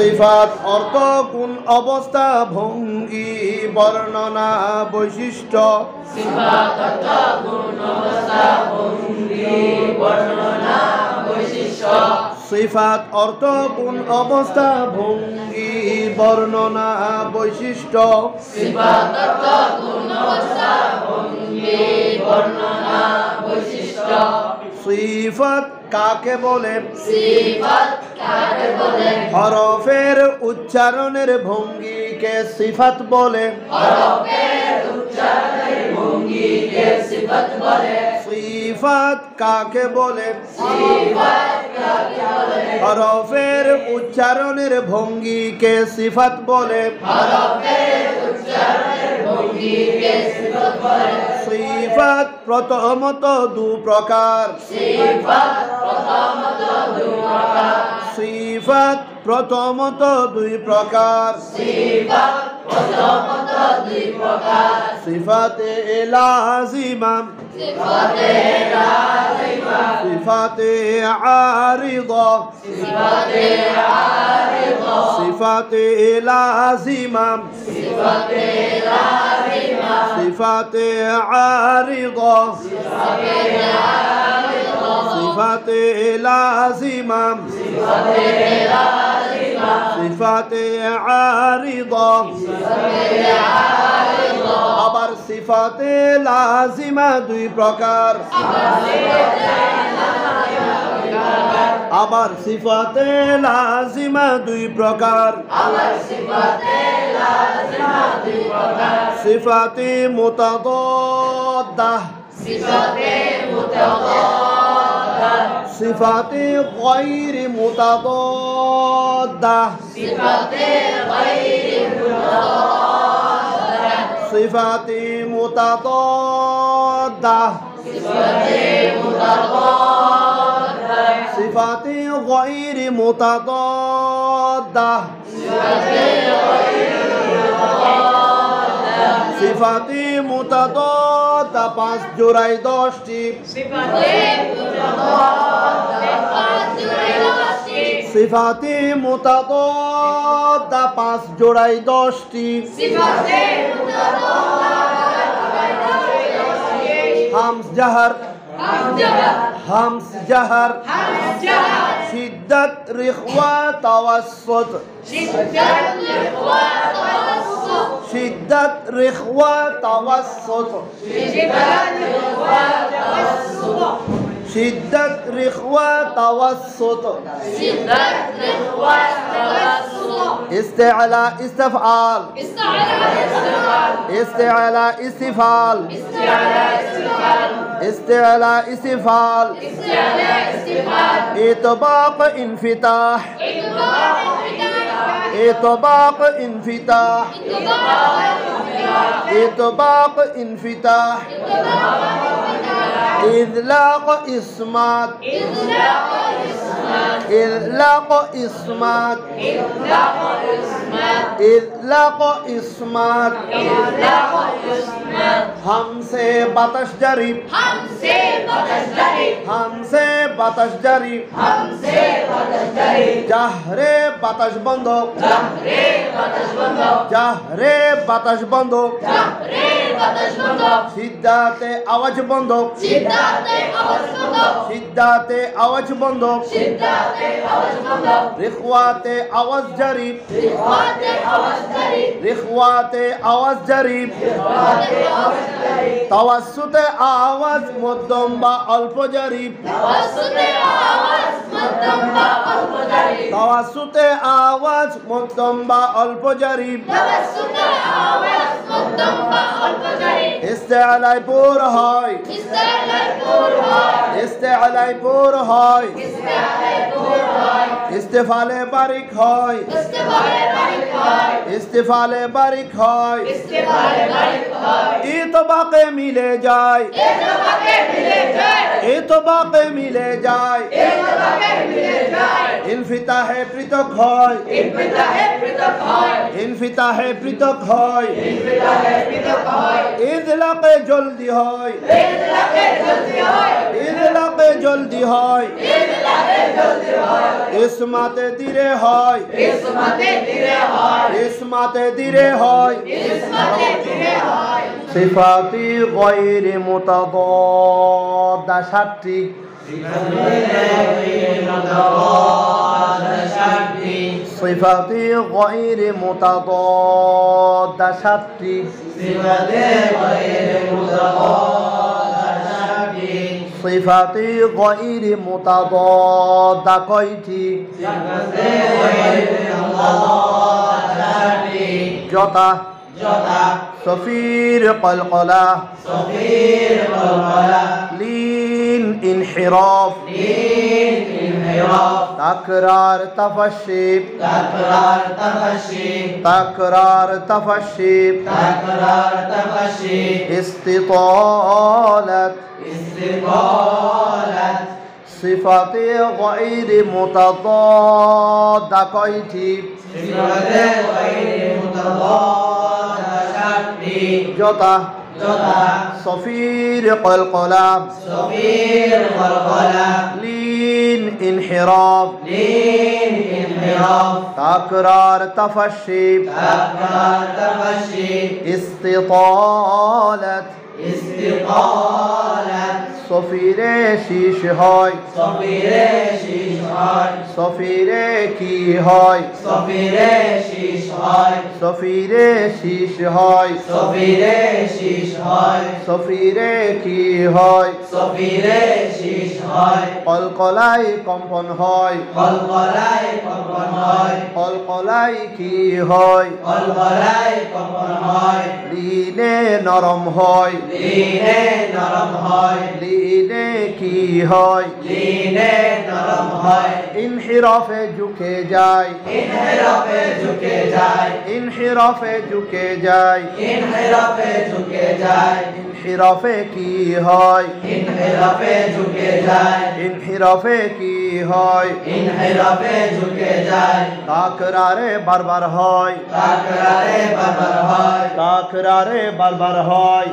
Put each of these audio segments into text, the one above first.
সিফাত অর্থ গুণ অবস্থা ভঙ্গি বর্ণনা বৈশিষ্ট্য। সিফাত অর্থ গুণ অবস্থা ভঙ্গি বর্ণনা বৈশিষ্ট্য। সিফাত অর্থ গুণ অবস্থা ভঙ্গি বর্ণনা বৈশিষ্ট্য। সিফাত অর্থ গুণ অবস্থা ভঙ্গি বর্ণনা বৈশিষ্ট্য। সিফাত কাকে বলে? সিফাত কাকে বলে? হরফের উচ্চারণের ভঙ্গিকে সিফাত বলে। হরফের উচ্চারণের ভঙ্গিকে সিফাত বলে। সিফাত কাকে বলে? সিফাত কাকে বলে? হরফের উচ্চারণের ভঙ্গিকে সিফাত বলে। হরফের উচ্চারণের ভঙ্গিকে সিফাত বলে। সিফাত প্রথমত দু প্রকার। সিফাত প্রথমত দুই প্রকার। সিফাত প্রথমত দুই প্রকার। সিফাত প্রথমত দুই প্রকার। সিফাতে লাজিমা, সিফাতে লাজিমা, সিফাতে আরিদা। সিফাতে আরিদা, সিফাতে লাজিমা, সিফাতে লাজিমা, সিফাতে আরিদা। সিফাতে আরিদা, সিফাতে লাজিমা, সিফাতে লাজিমা, সিফাতে আরিদা। সিফাতে আরিদা। আবার সিফাতে লাজিমা দুই প্রকার। আবার সিফাতে লাজিমা দুই প্রকার। আবার সিফাতে লাজিমা দুই প্রকার। সিফাতে মুতাদাদ্দাহ, সিফাতে মুতাদাদ্দাহ, সিফাতে গায়রি মুতাদাদ্দাহ। সিফাতে গায়রি মুতাদাদ্দাহ, সিফাতে মুতাদাদ্দাহ। সিফাতে মুতাদাদ্দাহ, সিফাতে গায়রি মুতাদাদ্দাহ। সিফাতে গায়রি মুতাদাদ্দাহ, সিফাতে মুতাদাদ্দাহ পাঁচ জোড়ায় 10টি। সিফাতে মুতাদাদ্দাহ পাঁচ জোড়ায় 10টি। সিফাতে মুতাদাদ্দাহ পাঁচ জোড়ায় 10টি। সিফাতে মুতাদাদ্দাহ হামস জাহার, হামজাহ, হামস জাহার। হামজাহ, শিদ্দাত রিখওয়া তাওয়াসসুত, শিদ্দাত লিখওয়া তাওয়াসসুত, শিদ্দাত রিখওয়া তাওয়াসসুত। শিদ্দাত লিখওয়া তাওয়াসসুত, শিদ্দাত রিখওয়া তাওয়াসসুত। শিদ্দাত লিখওয়া তাওয়াসসুত। ইস্তিআলা ইস্তিফআল, ইস্তাআলা ইস্তিফাল, ইস্তিআলা ইস্তিফাল। ইস্তাআলা ইস্তিফাল, ইস্তিআলা ইস্তিফাল। ইস্তাআলা ইস্তিফাল। ইতবাক ইনফিতাহ, ইতবাক ইনফিতাহ, ইতবাক ইনফিতাহ। ইতবাক ইনফিতাহ। ইদলাক ইসমাত, ইতলাক ইসমাত, ইদলাক ইসমাত। ইতলাক ইসমাত, ইদলাক ইসমাত। ইতলাক ইসমাত। হামসে বাতাস জারি, হামসে বাতাস জারি, হামসে বাতাস জারি। হামসে বাতাস জারি। জাহরে বাতাস বন্ধ, জাহরে বাতাস বন্ধ, জাহরে বাতাস বন্ধ। জাহরে বাতাস বন্ধ। সিদ্ধাতে আওয়াজ বন্ধ, সিদ্ধাতে আওয়াজ বন্ধ, সিদ্ধাতে আওয়াজ বন্ধ। সিদ্ধাতে আওয়াজ বন্ধ। রিখওয়াতে আওয়াজ জারি, রিখওয়াতে আওয়াজ জারি, রিখওয়াতে আওয়াজ জারি। রিখওয়াতে আওয়াজ জারি। তাওয়াসসুতে আওয়াজ মধ্যম বা অল্প জারি। তাওয়াসসুতে আওয়াজ মধ্যম বা অল্প জারি। তাওয়াসসুতে আওয়াজ মধ্যম বা অল্প জারি। তাওয়াসসুতে আওয়াজ মধ্যম বা অল্প জারি। ইস্তিআলায় পুর হয়, ইস্তাআলায় পুর হয়, ইস্তিআলায় পুর হয়। ইস্তাআলায় পুর হয়, ইস্তিফালে বারিক হয়, ইস্তিফালে বারিক হয়, ইস্তিফালে বারিক হয়। ইস্তিফালে বারিক হয়। ইতবাকে মিলে যায়, ইতবাকে মিলে যায়, ইতবাকে মিলে যায়। ইতবাকে মিলে যায়। ইনফিতাহে পৃথক হয়, ইনফিতাহে পৃথক হয়, ইনফিতাহে পৃথক হয়। ইনফিতাহে পৃথক হয়। ইদলাকে জলদি হয়, ইদলাকে জলদি হয়, ইদলাকে জলদি হয়। ইদলাকে জলদি হয়। ইসমাতে দিরে হয় ইসমাতে দিরে হয় ইসমাতে দিরে হয় ইসমাতে দিরে হয় সিফাতি গায়রি মুতাদাদ্দা সাতটি সিফাতি গায়রি মুতাদাদ্দা সাতটি সিফাতি গায়রি মুতাদাদ্দা কয়টি যথা صفير قلقلة لين انحراف تكرار تفشي تكرار تفشي استطالة صفات غير متضادة كويتي جوتا صفير قلقلة لين انحراف تكرار تفشي استطالة صفيره شيش هاي صفيره کی هاي صفيره شيش هاي صفيره کی هاي قلقলাই কম্পন হয় قلقলাই কি হয় লিনে নরম হয় লিনে কি হয় ইনহিরাফে ঝুঁকে যায় ইনহিরাফে ঝুঁকে যায় ইনহিরাফে কি হয় ইনহিরাফে কি হয় তাকরারে বারবার হয় তাকরারে বারবার হয়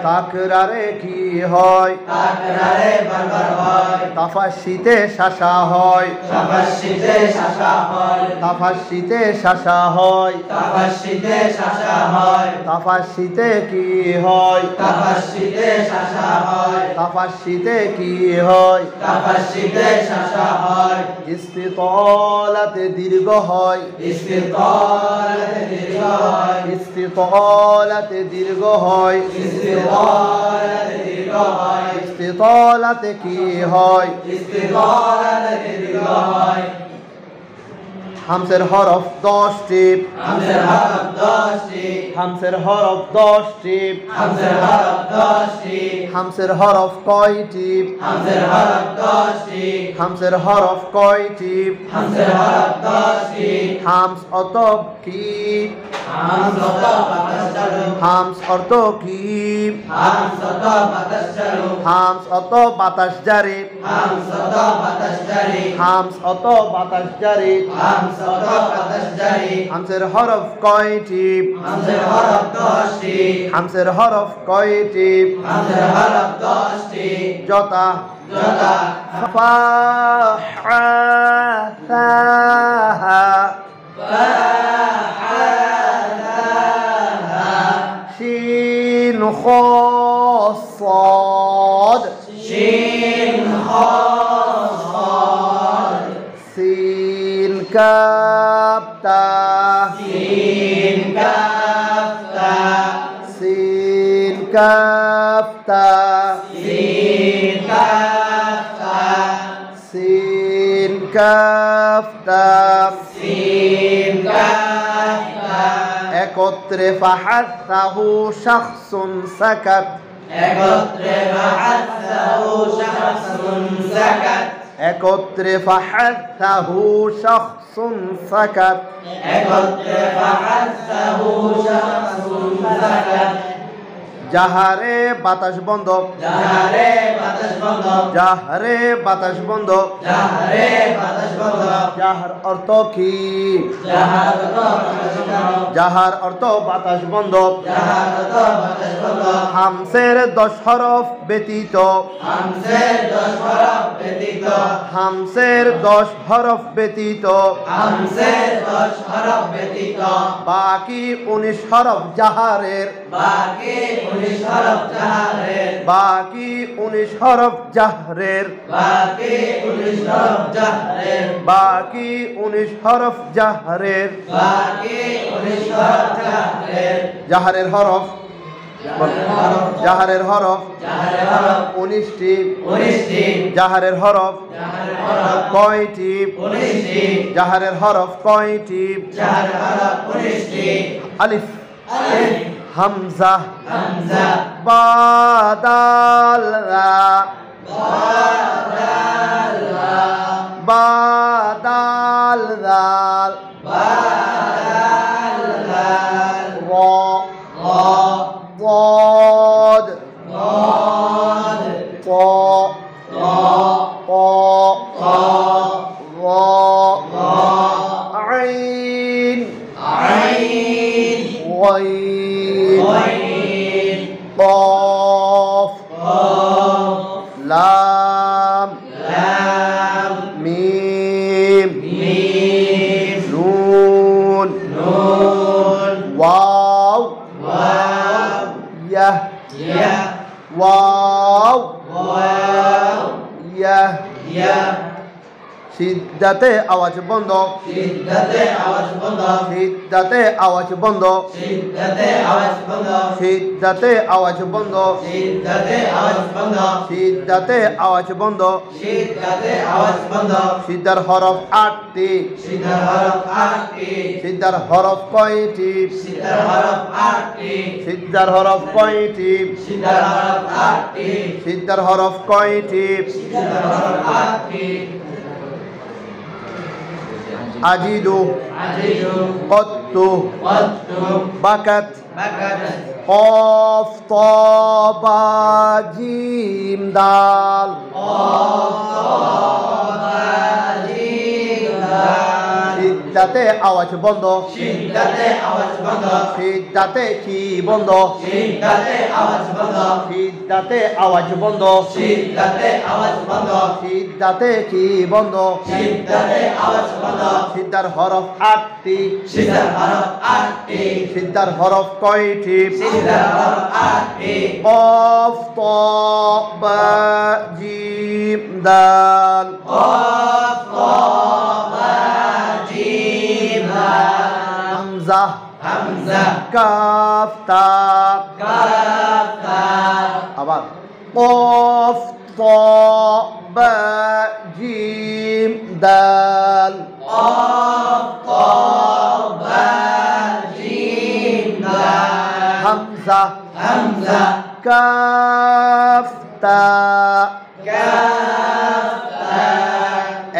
তাকরারে কি হয় তাফাশিতে শাসা হয় তাফাশিতে শাসা হয় তাফাশিতে কি হয় তাফাশিতে কি হয় ইস্তিতালাতে দীর্ঘ হয় ইস্তিতালাতে দীর্ঘ হয় ইস্তিতালাতে কি হয় হামসের হরফ 10টি হামসের হরফ 10টি হামসের হরফ কয়টি হামসের হরফ কয়টি হামস অতব কি হামস অর্থ কি হামস অত বাতাস জারি হামস অত বাতাস জারি হামসের হরফ কয়টি হামসের হরফ কয়টি যথা ফা হা সা হা شين خاء صاد سين كاف تا سين كاف تا سين كاف تا একত্রে ফাহাসাহু শাখসুন সাকাত একত্রে ফাহাসাহু শাখসুন সাকাত যাহারে বাতাস বন্ধ যাহারে বাতাস বন্ধ যাহারে বাতাস বন্ধ যাহারে বাতাস বন্ধ যাহার অর্থ কি যাহার অর্থ বাতাস বন্ধ যাহার অর্থ বাতাস বন্ধ যাহার অর্থ বাতাস বন্ধ হামসের 10 হরফ ব্যতীত হামসের 10 হরফ ব্যতীত হামসের 10 হরফ ব্যতীত হামসের 10 হরফ ব্যতীত বাকি 19 হরফ জাহারের বাকি 19 হরফ জাহারের বাকি 19 হরফ জাহরের বাকি 19 হরফ জাহরের বাকি 19 হরফ জাহরের বাকি 19 হরফ জাহরের জাহারের হরফ জাহারের হরফ জাহারের হরফ 19টি 19টি জাহারের হরফ জাহারের হরফ কয়টি 19টি জাহারের হরফ কয়টি জাহারের হরফ 19টি আলিফ আলিফ হামজা হামজা বা দাল রা দাল বা দাল দাল দাল র র ضاد ضاد ط ط ق ط ظ عين عين غين غين قاف قاف لام لام ميم ميم نون نون واو واو يا يا واو واو يا يا সিদ্ধাতে আওয়াজ বন্ধ সিদ্ধাতে আওয়াজ বন্ধ সিদ্ধাতে আওয়াজ বন্ধ সিদ্ধাতে আওয়াজ বন্ধ সিদ্ধাতে আওয়াজ বন্ধ সিদ্ধাতে আওয়াজ বন্ধ সিদ্ধাতে আওয়াজ বন্ধ সিদ্ধাতে আওয়াজ বন্ধ সিদ্ধার হরফ 8টি সিদ্ধার হরফ 8টি সিদ্ধার হরফ কয়টি সিদ্ধার হরফ 8টি সিদ্ধার হরফ কয়টি সিদ্ধার হরফ 8টি সিদ্ধার হরফ কয়টি সিদ্ধার হরফ 8টি আজিদু আজিজু কত্তু কত্তু বাকাত বাকাত কফ ত বা জিম দাল সিদ্ধাতে আওয়াজ বন্ধ সিদ্ধাতে আওয়াজ বন্ধ সিদ্ধাতে কি বন্ধ সিদ্ধাতে আওয়াজ বন্ধ সিদ্ধাতে আওয়াজ বন্ধ সিদ্ধাতে আওয়াজ বন্ধ সিদ্ধাতে কি বন্ধ সিদ্ধাতে আওয়াজ বন্ধ সিদ্ধার হরফ 8টি সিদ্ধার হরফ 8টি সিদ্ধার হরফ কয়টি সিদ্ধার হরফ 8টি কফ ত বা জিম দাল কফ কফ জিম হামজা হামজা কাফ তা কাফ তা আবার কফ ত বা জিম দাল কফ কফ জিম হামজা হামজা কাফ তা কাফ তা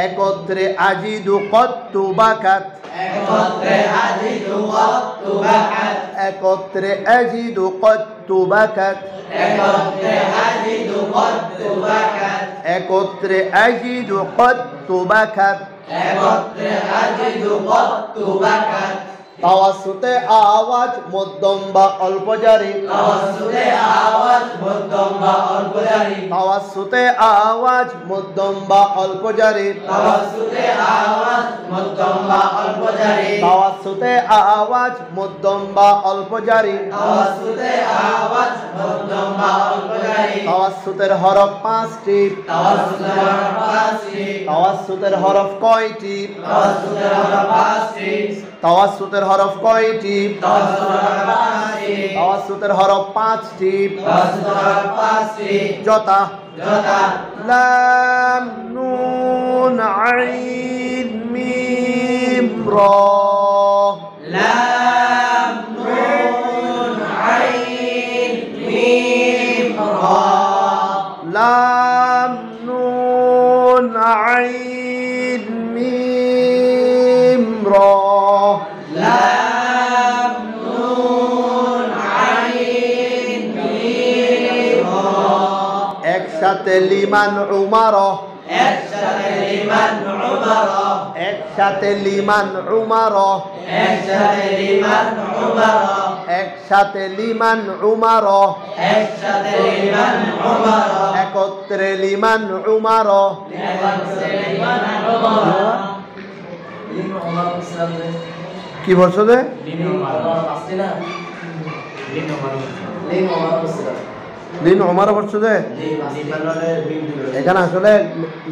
একত্রে আজিদু কত্তু বাকাত একত্রে আজিদু কত্তু বাকাত একত্রে আজিদু কত্তু বাকাত একত্রে আজিদু কত্তু বাকাত একত্রে আজিদু কত্তু বাকাত একত্রে আজিদু কত্তু বাকাত তাওয়াসুতে আওয়াজ মধ্যম বা অল্প জারি তাওয়াসুতে আওয়াজ মধ্যম বা অল্প জারি তাওয়াসুতে আওয়াজ মধ্যম বা অল্প জারি তাওয়াসুতে আওয়াজ মধ্যম বা অল্প জারি তাওয়াসুতে আওয়াজ মধ্যম বা অল্প জারি তাওয়াসুতে আওয়াজ মধ্যম বা অল্প জারি তাওয়াসুতের হরফ 5টি তাওয়াসুতে হরফ 5টি তাওয়াসুতের হরফ কয়টি তাওয়াসুতে হরফ 5টি তাওয়াসুতের হরফ কয়টি তাওয়াসুতে হরফ 5টি তাওয়াসুতের হরফ 5টি তাওয়াসুতে হরফ 5টি যথা যথা লাম নুন আইন মিম র লাম নুন আইন মিম রা লাম নুন আইন মিম র লাম নুন আইন মিম একসাথে লিমান উমার একসাথে লিমান উমর একসাথে লিমান উমার একসাথে লিমান উমর একসাথে লিমান উমার একসাথে লিমান উমর একত্রে লিমান উমার একসাথে লিমান উমর কি বলছো যে লিন উমার বলছো যে এখানে আসলে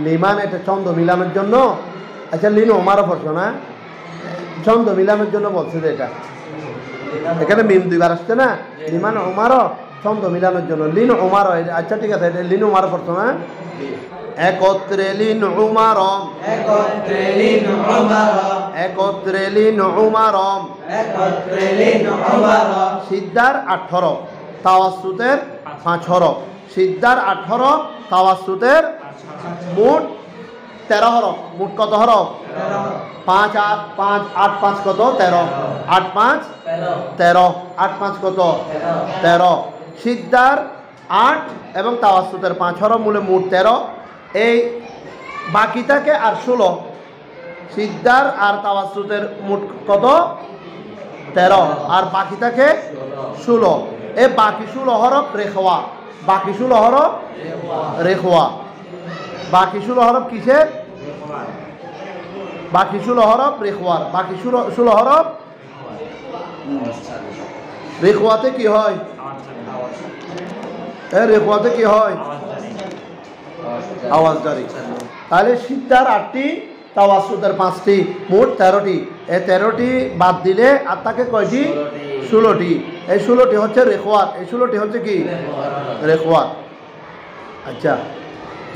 লিমান এটা ছন্দ মিলানোর জন্য আচ্ছা লিন উমারও পড়ছো না ছন্দ মিলানোর জন্য বলছে যে এটা এখানে মিম দুইবার আসছে না লিমান উমারও ছন্দ মিলানোর জন্য লিন উমারও আচ্ছা ঠিক আছে লিন উমারও পড়ছো না একত্রে লিন উমার একত্রে লিন উমর একত্রে লিন উমার একত্রে লিন উমর সিদ্ধার 18 তাওয়াসুতের 5 হরফ সিদ্ধার 18 তাওয়াসুতের মোট 13 হরফ মোট কত হরফ 5 8 5 কত 13 8 5 13 8 5 কত 13 সিদ্ধার 8 এবং তাওয়াসুতের 5 হরফ মূলে মোট 13 এই বাকি থাকে আর 16 সিদ্ধার আর তাওয়াসুতের মোট কত 13 আর বাকি থাকে 16 এই বাকি 16 হরফ রেখওয়া বাকি 16 হরফ রেখওয়া বাকি 16 হরফ কিসের বাকি 16 হরফ রেখওয়ার বাকি 16 হরফ রেখওয়াতে কি হয় রেখওয়াতে কি হয় আওয়াজ জারি তাহলে সিদ্ধার 8টি তাওয়াসুতের 5টি মোট 13টি এই 13টি বাদ দিলে আর থাকে কয়টি 16টি এই 16টি হচ্ছে রেখওয়াত এই 16টি হচ্ছে কি রেখওয়াত আচ্ছা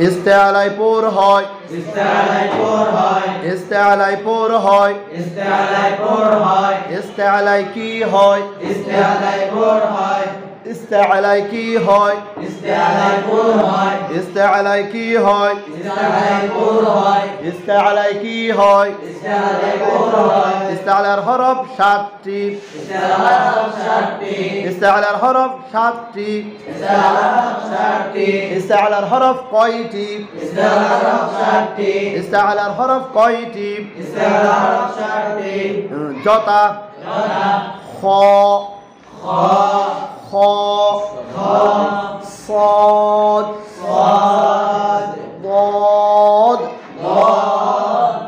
ইস্তেআলাই পুর হয় ইস্তেআলাই পুর হয় ইস্তেআলাই পুর হয় ইস্তেআলাই পুর হয় ইস্তেআলাই কি হয় ইস্তেআলাই পুর হয় ইস্তেআলাই কি হয় ইস্তেআলাই পুর হয় ইস্তেআলাই কি হয় ইস্তেআলাই পুর হয় ইস্তেআলাই কি হয় ইস্তেআলাই পুর হয় ইস্তেআলার হরফ 7টি ইস্তেআলাই 7টি ইস্তেআলার হরফ 7টি ইস্তেআলাই 7টি ইস্তেআলার হরফ কয়টি ইস্তেআলাই 7টি ইস্তেআলার হরফ কয়টি ইস্তেআলাই 7টি জতা খ খ খ صاد صاد ضاد ضاد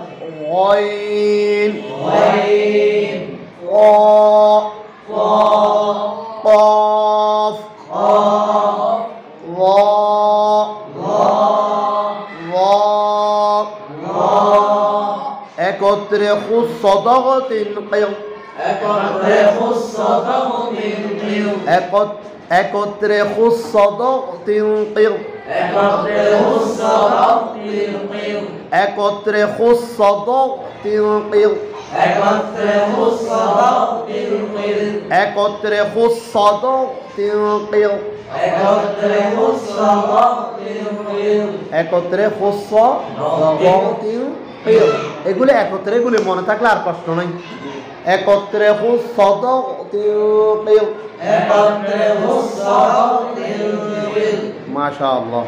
غين غين طاء طاء قاف قاف ظاء ظاء ظاء ظاء একত্রে খুসদাগতিন কিল একত্রে খুসদাগতিন কিল একত্রে খুসদাগতিন কিল একত্রে খুসদাগতিন কিল একত্রে খুসদাগতিন কিল একত্রে খুসদাগতিন কিল একত্রে খুসদাগতিন কিল একত্রে খুসদাগতিন কিল একত্রে খুসদাগতিন কিল এগুলো একত্রে এগুলো মনে থাকলে আর কষ্ট নাই একত্রে খুসদাগতিন কিল একত্রে খুসদাগতিন কিল মাশাআল্লাহ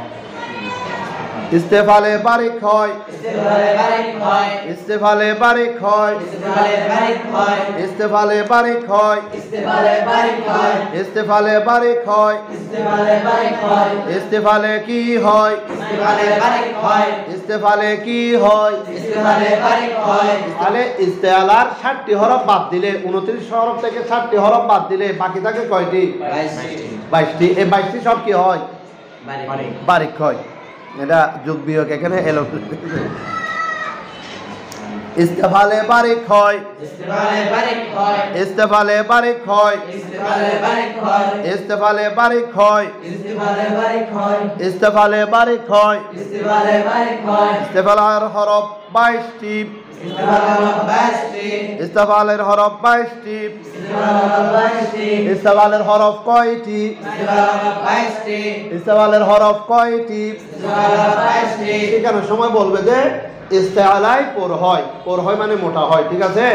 ইস্তেফালে বারিক হয় ইস্তেফালে বারিক হয় ইস্তেফালে বারিক হয় ইস্তেফালে বারিক হয় ইস্তেফালে বারিক হয় ইস্তেফালে বারিক হয় ইস্তেফালে বারিক হয় ইস্তেফালে বারিক হয় ইস্তেফালে কি হয় ইস্তেফালে বারিক হয় ইস্তেফালে কি হয় ইস্তেফালে বারিক হয় তাহলে ইস্তেআলার 60টি হরফ বাদ দিলে 29 হরফ থেকে 60টি হরফ বাদ দিলে বাকি থাকে কয়টি 22টি এই 22টি সব কি হয় বারিক হয় এটা যোগ বিয়োগ এখানে এলো ইস্তেফালে বারিক হয় ইস্তেফালে বারিক হয় ইস্তেফালে বারিক হয় ইস্তেফালে বারিক হয় ইস্তেফালে বারিক হয় ইস্তেফালে বারিক হয় ইস্তেফালে বারিক হয় ইস্তেফালে বারিক হয় ইস্তেফালার হরফ 22টি ইস্তেফালের হরফ 22টি ইস্তেফালের হরফ কয়টি ইস্তেফালের হরফ কয়টি এখানে সময় বলবে যে ইস্তেআলাই পুর হয় মানে মোটা হয় ঠিক আছে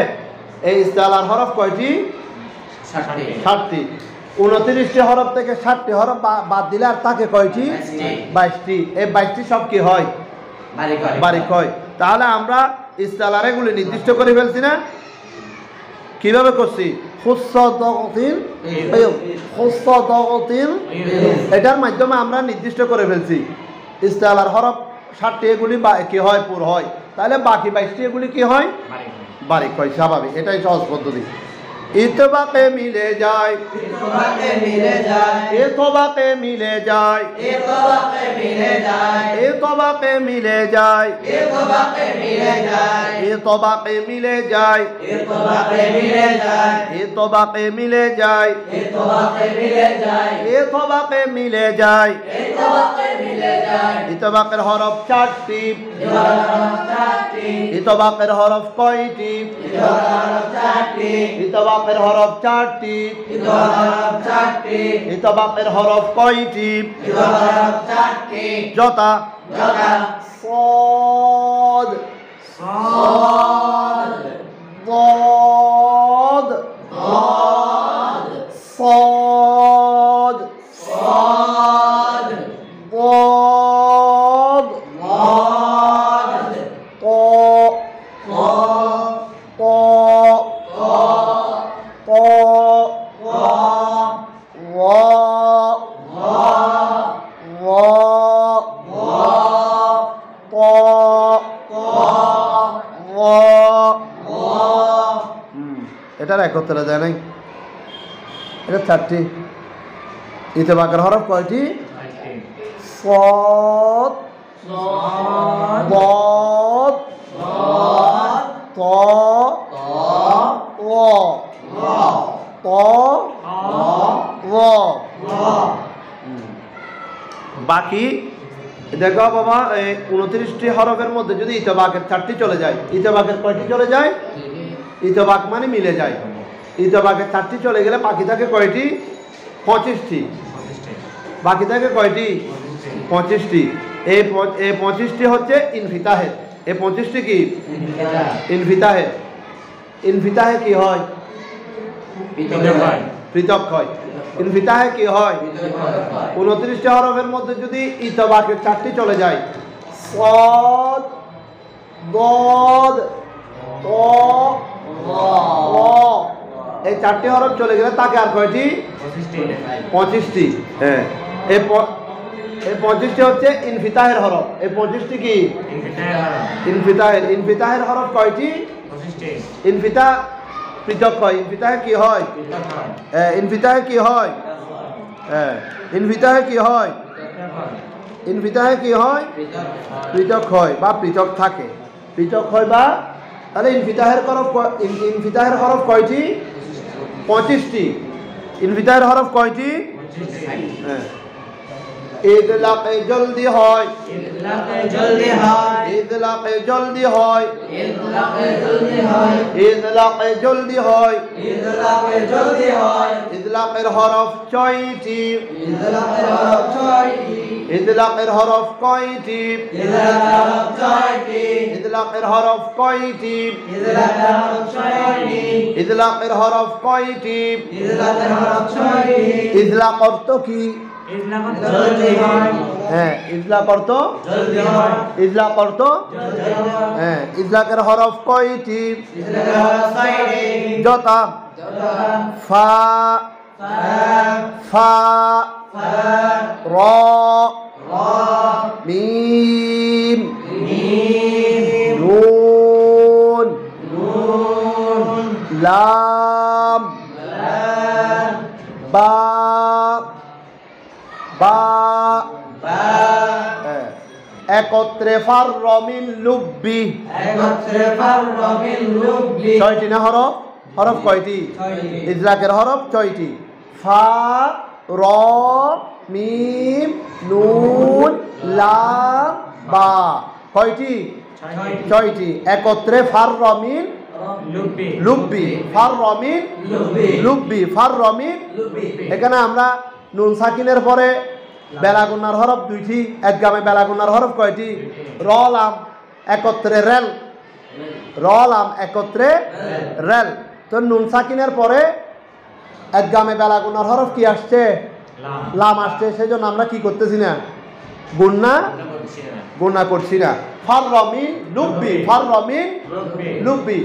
এই ইস্তেআলার হরফ কয়টি 60টি 29টি হরফ থেকে 60টি হরফ বাদ দিলে আর তাকে কয়টি? 22টি। এই 22টি সব কি হয়? বারিক হয়। তাহলে আমরা ইস্তালারেগুলি নির্দিষ্ট করে ফেলছি না? কিভাবে করছি? এটার মাধ্যমে আমরা নির্দিষ্ট করে ফেলছি ইস্তালার হরফ 60টি এগুলি কি হয়? পুর হয়। তাহলে বাকি 22টি এগুলি কি হয়? বারিক হয়, স্বাভাবিক। এটাই সহজ পদ্ধতি। ইতবাকে মিলে যায়, ইতবাকে মিলে যায়, ইতবাকে মিলে যায়, ইতবাকে মিলে যায়, ইতবাকে মিলে যায়, ইতবাকে মিলে যায়, ইতবাকে মিলে যায়, ইতবাকে মিলে যায়, ইতবাকে মিলে যায়, ইতবাকে মিলে যায়, ইতবাকে মিলে যায়, ইতবাকে মিলে যায়। ইতবাকের হরফ 4টি, ইতবাকের হরফ কয়টি? ইতবাকের হরফ 4টি। ইতবাকের হরফ কয়টি? যথা صاد صاد ضاد صاد صاد ضاد ضاد طاء طاء طاء راء راء এটার একত্রে যায় নাই, এটা 4টি। ইতবাকের হরফ কয়টি? صاد ضاد طاء راء বাকি দেখো বাবা, 29টি হরফের মধ্যে যদি ইতবাকের 4টি চলে যায়, ইতবাকের কয়টি চলে যায়? ইতবাক মানে মিলে যায়। ইতবাকের 4টি চলে গেলে বাকি থাকে কয়টি? 25টি। বাকি থাকে কয়টি? 25টি। এই 25টি হচ্ছে ইনফিতাহের। এই 25টি কি? ইনফিতাহের। ইনফিতাহে কি হয়? পৃথক হয়। ইনফিতাহে কি হয়? 29টি হরফের মধ্যে যদি ইতবাকের 4টি চলে যায়, صاد ضاد طاء راء, এই 4টি হরফ চলে গেলে তাকে আর কয়টি? 25টি। হ্যাঁ, এই 25টি হচ্ছে ইনফিতাহের হরফ। এই 25টি কি? ইনফিতাহের। ইনফিতাহের হরফ কয়টি? ইনফিতা পৃথক হয়। ইনফিতাহে কি হয়? ইনফিতাহে কি হয়? ইনফিতাহে কি হয়? ইনফিতাহে কি হয়? পৃথক হয় বা পৃথক থাকে। পৃথক হয় বা, তাহলে ইনফিতাহের হরফ কয়টি? 25টি। ইনফিতাহের হরফ কয়টি? ইদলাকে জলদি হয়, ইদলাকে জলদি হয়, ইদলাকে জলদি হয়, ইদলাকে জলদি হয়, ইদলাকে জলদি হয়, ইদলাকে জলদি হয়। ইদলাকের হরফ 6টি, ইদলাকের হরফ 6টি। ইদলাকের হরফ কয়টি? ইদলাকের হরফ 6টি। ইদলাকের হরফ কয়টি? ইদলাকের হরফ 6টি। ইদলাকের হরফ কয়টি? ইদলাকের হরফ 6টি। ইদলাক অর্থ কি? হ্যাঁ, ইজলাক অর্থ ইজলাক অর্থ হ্যাঁ। ইজলাকের হরফ কয়টি? যথা ফা ফা র মিম নুন লাম বা বা একত্রে ফারমিন লুব্বি, একত্রে ফারমিন লুব্বি। 6টি না হরফ? হরফ কয়টি? ইজলাকের হরফ 6টি। ফা র মিম নুন লাম বা। কয়টি? 6টি। একত্রে ফারমিন লুব্বি, ফারমিন লুব্বি, ফারমিন। এখানে আমরা নুন সাকিনের পরে বেলাগুনার হরফ 2টি, একগামে বেলাগুনার হরফ কয়টি? র লাম একত্রে রেল, র লাম একত্রে রেল। তো নুন সাকিনের পরে একগামে বেলা গুনার হরফ কি আসছে? লাম আসছে, সেই জন্য আমরা কি করতেছি না? গুণনা করছি না। ফাররামিন লুব্বি, ফাররামিন লুব্বি।